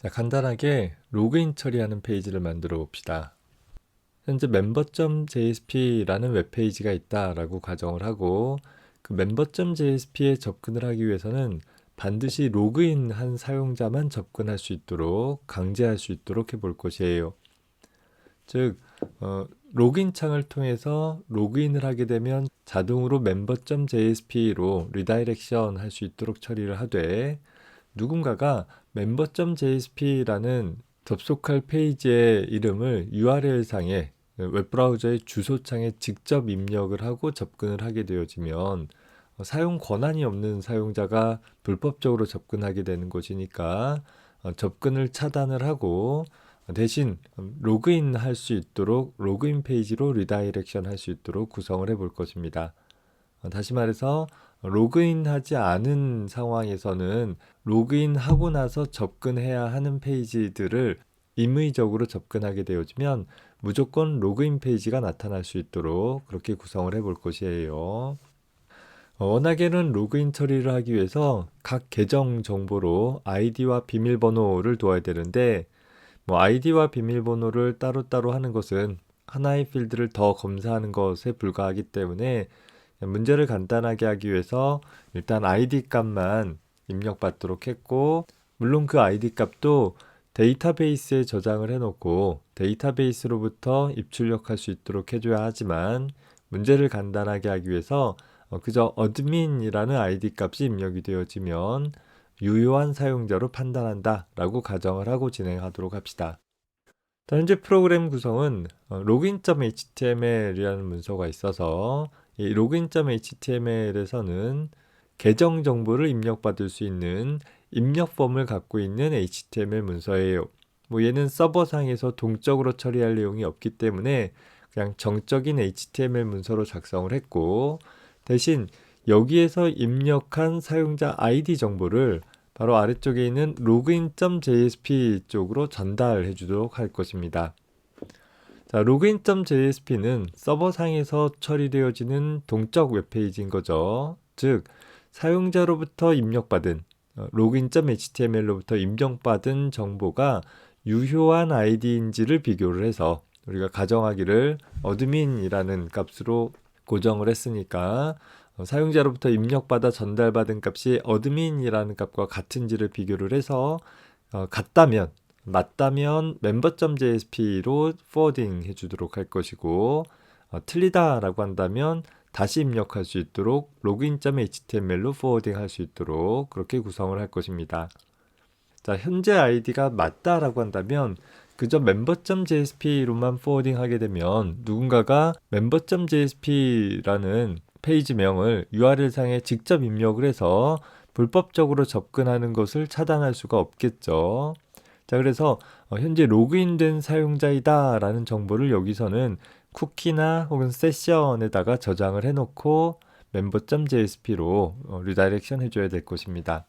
자, 간단하게 로그인 처리하는 페이지를 만들어 봅시다. 현재 member.jsp라는 웹페이지가 있다라고 가정을 하고 그 member.jsp에 접근을 하기 위해서는 반드시 로그인한 사용자만 접근할 수 있도록 강제할 수 있도록 해볼 것이에요. 즉 로그인 창을 통해서 로그인을 하게 되면 자동으로 member.jsp로 리다이렉션 할 수 있도록 처리를 하되 누군가가 member.jsp라는 접속할 페이지의 이름을 URL상에 웹브라우저의 주소창에 직접 입력을 하고 접근을 하게 되어지면 사용 권한이 없는 사용자가 불법적으로 접근하게 되는 것이니까 접근을 차단을 하고 대신 로그인 할 수 있도록 로그인 페이지로 리다이렉션 할 수 있도록 구성을 해 볼 것입니다. 다시 말해서 로그인하지 않은 상황에서는 로그인하고 나서 접근해야 하는 페이지들을 임의적으로 접근하게 되어지면 무조건 로그인 페이지가 나타날 수 있도록 그렇게 구성을 해 볼 것이에요. 워낙에는 로그인 처리를 하기 위해서 각 계정 정보로 아이디와 비밀번호를 둬야 되는데 아이디와 비밀번호를 따로따로 하는 것은 하나의 필드를 더 검사하는 것에 불과하기 때문에 문제를 간단하게 하기 위해서 일단 아이디 값만 입력받도록 했고 물론 그 아이디 값도 데이터베이스에 저장을 해놓고 데이터베이스로부터 입출력할 수 있도록 해줘야 하지만 문제를 간단하게 하기 위해서 그저 어드민이라는 아이디 값이 입력이 되어지면 유효한 사용자로 판단한다 라고 가정을 하고 진행하도록 합시다. 현재 프로그램 구성은 login.html이라는 문서가 있어서 이 login.html에서는 계정 정보를 입력받을 수 있는 입력 폼을 갖고 있는 HTML 문서예요. 얘는 서버상에서 동적으로 처리할 내용이 없기 때문에 그냥 정적인 HTML 문서로 작성을 했고 대신 여기에서 입력한 사용자 아이디 정보를 바로 아래쪽에 있는 login.jsp 쪽으로 전달해 주도록 할 것입니다. 자, login.jsp는 서버상에서 처리되어지는 동적 웹페이지인 거죠. 즉, 사용자로부터 입력받은 login.html로부터 입력받은 정보가 유효한 아이디인지를 비교를 해서 우리가 가정하기를 어드민이라는 값으로 고정을 했으니까 사용자로부터 입력받아 전달받은 값이 어드민이라는 값과 같은지를 비교를 해서 맞다면 member.jsp로 포워딩 해주도록 할 것이고 틀리다라고 한다면 다시 입력할 수 있도록 login.html로 포워딩 할 수 있도록 그렇게 구성을 할 것입니다. 자, 현재 아이디가 맞다라고 한다면 그저 member.jsp로만 포워딩 하게 되면 누군가가 member.jsp라는 페이지명을 URL상에 직접 입력을 해서 불법적으로 접근하는 것을 차단할 수가 없겠죠. 자, 그래서 현재 로그인된 사용자이다 라는 정보를 여기서는 쿠키나 혹은 세션에다가 저장을 해놓고 member.jsp로 리다이렉션 해줘야 될 것입니다.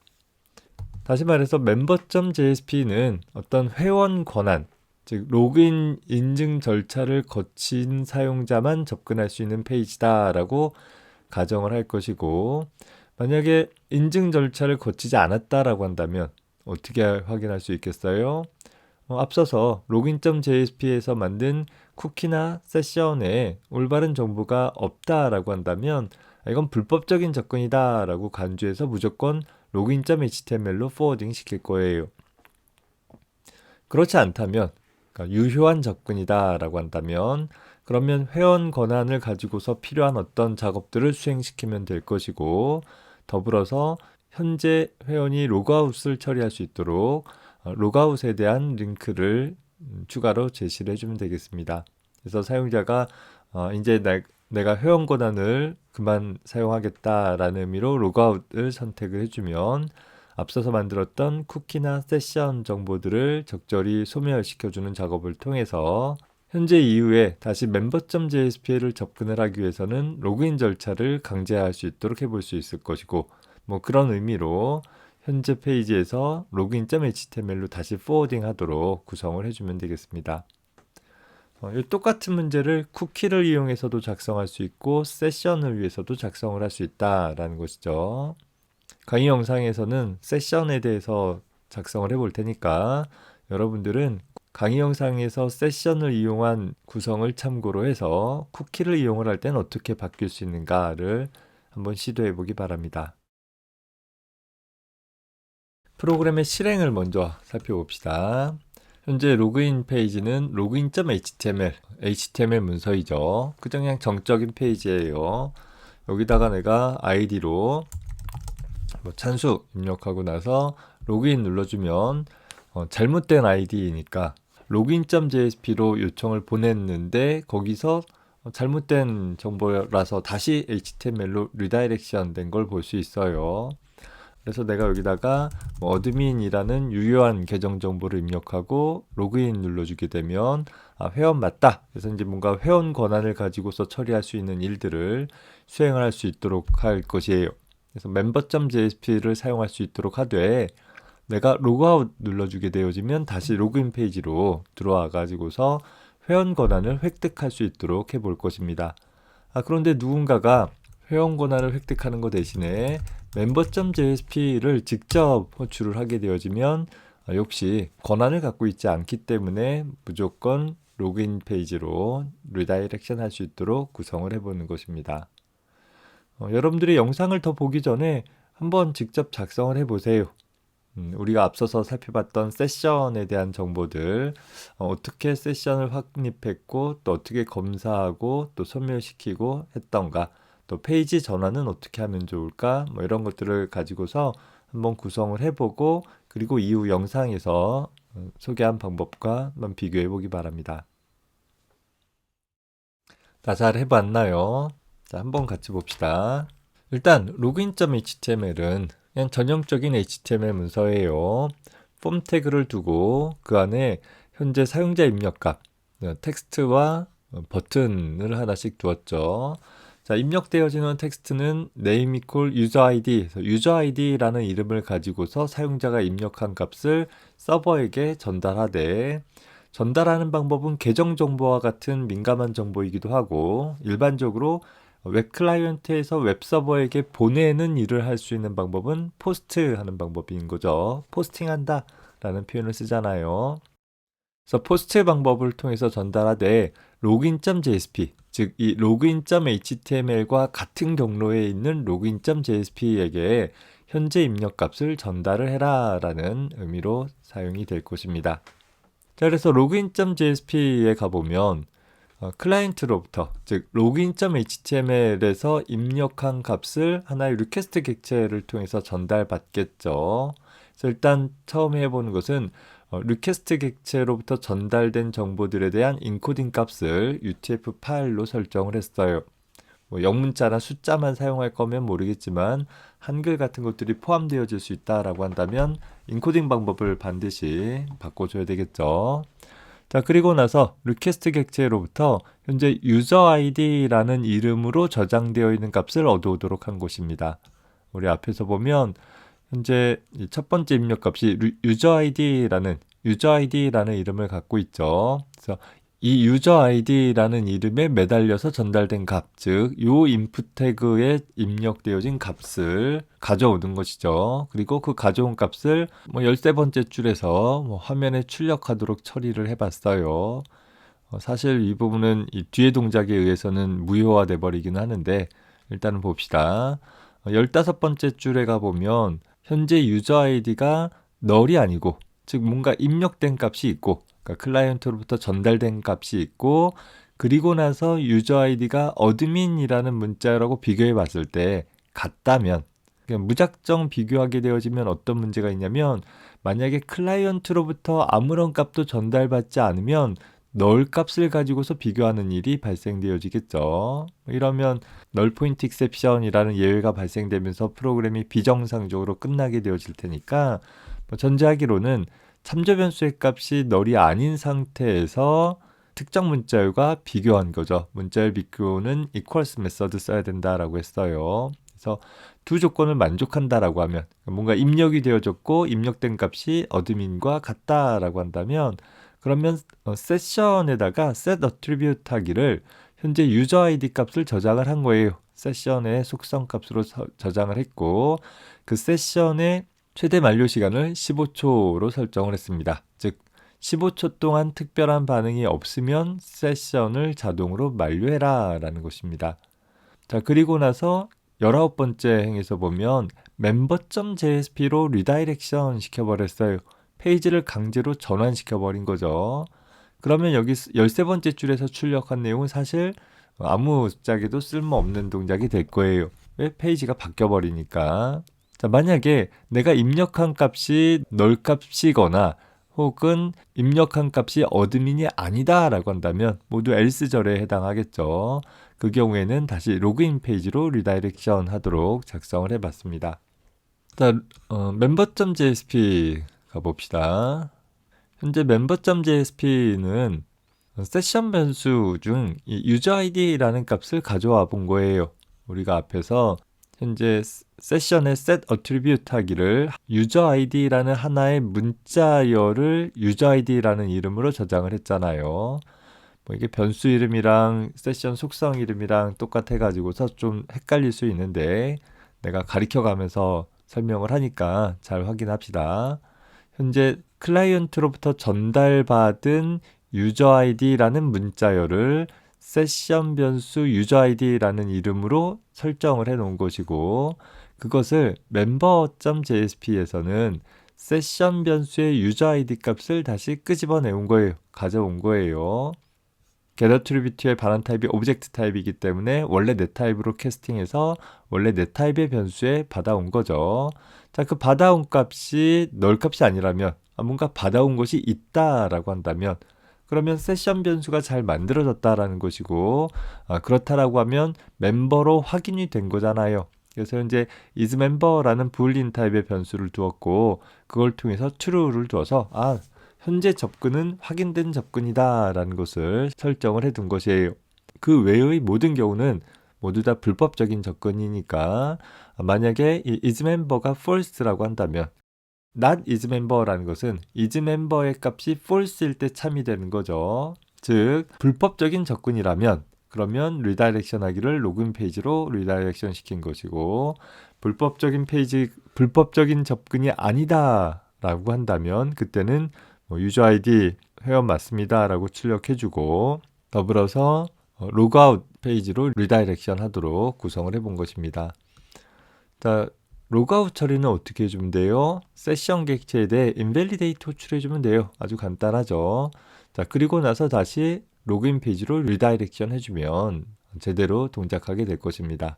다시 말해서 member.jsp는 어떤 회원 권한, 즉 로그인 인증 절차를 거친 사용자만 접근할 수 있는 페이지다라고 가정을 할 것이고 만약에 인증 절차를 거치지 않았다라고 한다면 어떻게 확인할 수 있겠어요? 앞서서 login.jsp에서 만든 쿠키나 세션에 올바른 정보가 없다라고 한다면 이건 불법적인 접근이다 라고 간주해서 무조건 login.html로 포워딩 시킬 거예요. 그렇지 않다면 그러니까 유효한 접근이다 라고 한다면 그러면 회원 권한을 가지고서 필요한 어떤 작업들을 수행시키면 될 것이고 더불어서 현재 회원이 로그아웃을 처리할 수 있도록 로그아웃에 대한 링크를 추가로 제시를 해주면 되겠습니다. 그래서 사용자가 이제 내가 회원 권한을 그만 사용하겠다라는 의미로 로그아웃을 선택을 해주면 앞서서 만들었던 쿠키나 세션 정보들을 적절히 소멸시켜주는 작업을 통해서 현재 이후에 다시 member.jsp를 접근을 하기 위해서는 로그인 절차를 강제할 수 있도록 해볼 수 있을 것이고 그런 의미로 현재 페이지에서 login.html로 다시 포워딩 하도록 구성을 해주면 되겠습니다. 이 똑같은 문제를 쿠키를 이용해서도 작성할 수 있고 세션을 위해서도 작성을 할 수 있다라는 것이죠. 강의 영상에서는 세션에 대해서 작성을 해볼 테니까 여러분들은 강의 영상에서 세션을 이용한 구성을 참고로 해서 쿠키를 이용을 할 때는 어떻게 바뀔 수 있는가를 한번 시도해 보기 바랍니다. 프로그램의 실행을 먼저 살펴봅시다. 현재 로그인 페이지는 login.html 문서이죠. 그냥 정적인 페이지예요. 여기다가 내가 아이디로 찬수 입력하고 나서 로그인 눌러주면 잘못된 아이디니까 login.jsp로 요청을 보냈는데 거기서 잘못된 정보라서 다시 HTML로 리다이렉션 된 걸 볼 수 있어요. 그래서 내가 여기다가 어드민이라는 유효한 계정 정보를 입력하고 로그인 눌러주게 되면 회원 맞다. 그래서 이제 뭔가 회원 권한을 가지고서 처리할 수 있는 일들을 수행할 수 있도록 할 것이에요. 그래서 member.jsp를 사용할 수 있도록 하되 내가 로그아웃 눌러주게 되어지면 다시 로그인 페이지로 들어와 가지고서 회원 권한을 획득할 수 있도록 해볼 것입니다. 그런데 누군가가 회원 권한을 획득하는 것 대신에 member.jsp를 직접 호출을 하게 되어지면 역시 권한을 갖고 있지 않기 때문에 무조건 로그인 페이지로 리다이렉션 할 수 있도록 구성을 해보는 것입니다. 여러분들이 영상을 더 보기 전에 한번 직접 작성을 해보세요. 우리가 앞서서 살펴봤던 세션에 대한 정보들, 어떻게 세션을 확립했고 또 어떻게 검사하고 또 소멸시키고 했던가, 또 페이지 전환은 어떻게 하면 좋을까, 이런 것들을 가지고서 한번 구성을 해보고 그리고 이후 영상에서 소개한 방법과 한번 비교해 보기 바랍니다. 다 잘 해봤나요? 자, 한번 같이 봅시다. 일단 login.html은 그냥 전형적인 HTML 문서예요. 폼 태그를 두고 그 안에 현재 사용자 입력값, 텍스트와 버튼을 하나씩 두었죠. 자, 입력되어지는 텍스트는 name equal user ID, user ID라는 이름을 가지고서 사용자가 입력한 값을 서버에게 전달하되, 전달하는 방법은 계정 정보와 같은 민감한 정보이기도 하고 일반적으로 웹 클라이언트에서 웹 서버에게 보내는 일을 할 수 있는 방법은 포스트 하는 방법인 거죠. 포스팅한다 라는 표현을 쓰잖아요. 그래서 포스트 방법을 통해서 전달하되 login.jsp, 즉 이 login.html과 같은 경로에 있는 login.jsp에게 현재 입력값을 전달을 해라 라는 의미로 사용이 될 것입니다. 자, 그래서 login.jsp에 가보면 클라이언트로부터, 즉 login.html에서 입력한 값을 하나의 리퀘스트 객체를 통해서 전달받겠죠. 그래서 일단 처음 해보는 것은 리퀘스트 객체로부터 전달된 정보들에 대한 인코딩 값을 UTF 파일로 설정을 했어요. 영문자나 숫자만 사용할 거면 모르겠지만 한글 같은 것들이 포함되어질 수 있다라고 한다면 인코딩 방법을 반드시 바꿔줘야 되겠죠. 자, 그리고 나서 리퀘스트 객체로부터 현재 유저 아이디라는 이름으로 저장되어 있는 값을 얻어오도록 한 것입니다. 우리 앞에서 보면 현재 첫 번째 입력값이 유저 아이디라는 이름을 갖고 있죠. 그래서 이 유저 아이디라는 이름에 매달려서 전달된 값, 즉 요 인풋 태그에 입력되어진 값을 가져오는 것이죠. 그리고 그 가져온 값을 13번째 줄에서 화면에 출력하도록 처리를 해봤어요. 사실 이 부분은 이 뒤의 동작에 의해서는 무효화돼 버리긴 하는데 일단은 봅시다. 15번째 줄에 가보면 현재 유저 아이디가 null이 아니고, 즉 뭔가 입력된 값이 있고, 그러니까 클라이언트로부터 전달된 값이 있고, 그리고 나서 유저 아이디가 admin이라는 문자라고 비교해 봤을 때 같다면, 그냥 무작정 비교하게 되어지면 어떤 문제가 있냐면, 만약에 클라이언트로부터 아무런 값도 전달받지 않으면 null 값을 가지고서 비교하는 일이 발생되어지겠죠. 이러면 null point exception이라는 예외가 발생되면서 프로그램이 비정상적으로 끝나게 되어질 테니까 전제하기로는 참조 변수의 값이 null이 아닌 상태에서 특정 문자열과 비교한 거죠. 문자열 비교는 equals 메서드 써야 된다라고 했어요. 그래서 두 조건을 만족한다라고 하면, 뭔가 입력이 되어졌고 입력된 값이 admin과 같다라고 한다면, 그러면 세션에다가 set attribute 하기를 현재 user ID 값을 저장을 한 거예요. 세션의 속성 값으로 저장을 했고, 그 세션의 최대 만료 시간을 15초로 설정을 했습니다. 즉 15초 동안 특별한 반응이 없으면 세션을 자동으로 만료해라 라는 것입니다. 자, 그리고 나서 19번째 행에서 보면 member.jsp로 리다이렉션 시켜버렸어요. 페이지를 강제로 전환시켜버린 거죠. 그러면 여기 13번째 줄에서 출력한 내용은 사실 아무 짝에도 쓸모없는 동작이 될 거예요. 왜? 페이지가 바뀌어버리니까. 자, 만약에 내가 입력한 값이 널 값이거나 혹은 입력한 값이 어드민이 아니다 라고 한다면 모두 else절에 해당하겠죠. 그 경우에는 다시 로그인 페이지로 리다이렉션 하도록 작성을 해봤습니다. 자, member.jsp 가봅시다. 현재 member.jsp는 세션 변수 중 user id라는 값을 가져와 본 거예요. 우리가 앞에서 현재 세션의 set attribute 하기를 user id라는 하나의 문자열을 user id라는 이름으로 저장을 했잖아요. 뭐 이게 변수 이름이랑 세션 속성 이름이랑 똑같아 가지고서 좀 헷갈릴 수 있는데 내가 가르쳐 가면서 설명을 하니까 잘 확인합시다. 현재 클라이언트로부터 전달받은 user id라는 문자열을 세션 변수 user id라는 이름으로 설정을 해 놓은 것이고 그것을 member.jsp에서는 세션 변수의 user id 값을 다시 끄집어 내온 거예요. 가져온 거예요. get attribute의 반환 타입이 오브젝트 타입이기 때문에 원래 내 타입으로 캐스팅해서 원래 내 타입의 변수에 받아온 거죠. 자, 그 받아온 값이 널 값이 아니라면 뭔가 받아온 것이 있다라고 한다면 그러면 세션 변수가 잘 만들어졌다라는 것이고 그렇다라고 하면 멤버로 확인이 된 거잖아요. 그래서 현재 isMember라는 부울린 타입의 변수를 두었고 그걸 통해서 true를 두어서 현재 접근은 확인된 접근이다 라는 것을 설정을 해둔 것이에요. 그 외의 모든 경우는 모두 다 불법적인 접근이니까 만약에 이 isMember가 false라고 한다면 not isMember라는 것은 isMember의 값이 false일 때 참이 되는 거죠. 즉 불법적인 접근이라면 그러면 리다이렉션 하기를 로그인 페이지로 리다이렉션 시킨 것이고 불법적인 접근이 아니다 라고 한다면 그때는 유저 아이디 회원 맞습니다 라고 출력해주고 더불어서 로그아웃 페이지로 리다이렉션 하도록 구성을 해본 것입니다. 자, 로그아웃 처리는 어떻게 해주면 돼요? 세션 객체에 대해 invalidate 호출해주면 돼요. 아주 간단하죠. 자, 그리고 나서 다시 로그인 페이지로 리다이렉션 해주면 제대로 동작하게 될 것입니다.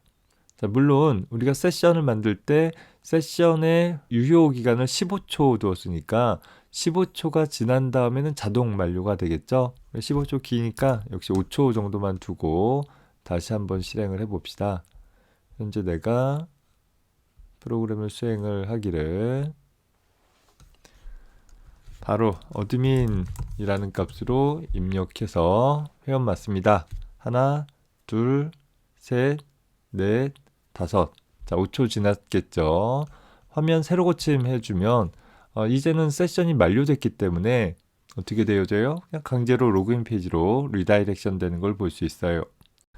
자, 물론 우리가 세션을 만들 때 세션의 유효 기간을 15초 두었으니까 15초가 지난 다음에는 자동 만료가 되겠죠. 15초 기니까 역시 5초 정도만 두고 다시 한번 실행을 해봅시다. 현재 내가 프로그램을 수행을 하기를 바로 어드민이라는 값으로 입력해서 회원 맞습니다. 하나, 둘, 셋, 넷, 다섯. 자, 5초 지났겠죠. 화면 새로 고침 해주면 이제는 세션이 만료됐기 때문에 어떻게 되어져요? 그냥 강제로 로그인 페이지로 리다이렉션 되는 걸 볼 수 있어요.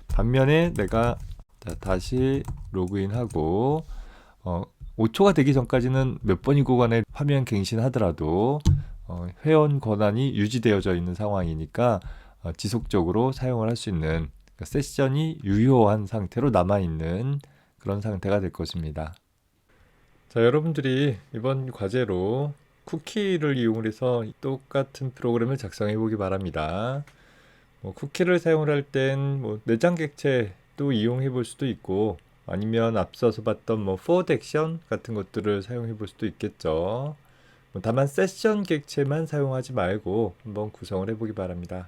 반면에 내가 다시 로그인하고 5초가 되기 전까지는 몇 번이고 간에 화면 갱신하더라도 회원 권한이 유지되어져 있는 상황이니까 지속적으로 사용을 할 수 있는 그러니까 세션이 유효한 상태로 남아있는 그런 상태가 될 것입니다. 자, 여러분들이 이번 과제로 쿠키를 이용해서 똑같은 프로그램을 작성해 보기 바랍니다. 쿠키를 사용을 할 땐 내장 객체도 이용해 볼 수도 있고 아니면 앞서서 봤던 forward 액션 같은 것들을 사용해 볼 수도 있겠죠. 다만 세션 객체만 사용하지 말고 한번 구성을 해 보기 바랍니다.